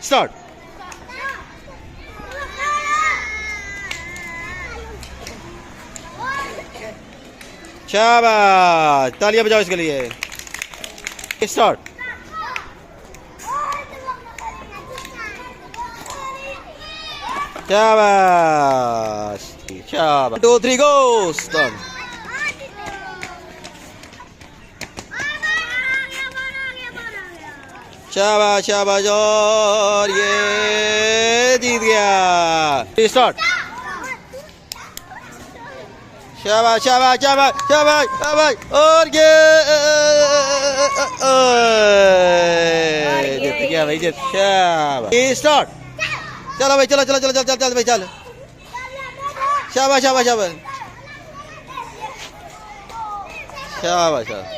Start. शाबाश, तालियां बजाओ इसके लिए। स्टार्ट। शाबाश शाबाश। 1 2 3 गो। स्टार्ट। शाबाश शाबाश, और ये जीत गया। स्टार्ट। शाबाश शाबाश शाबाश शाबाश शाबाश, और ये जीत गया भाई, जीत। शाबाश। स्टार्ट। चलो भाई, चलो चलो चलो चल चल चल भाई, चल। शाबाश शाबाश शाबाश शाबाश शाबाश।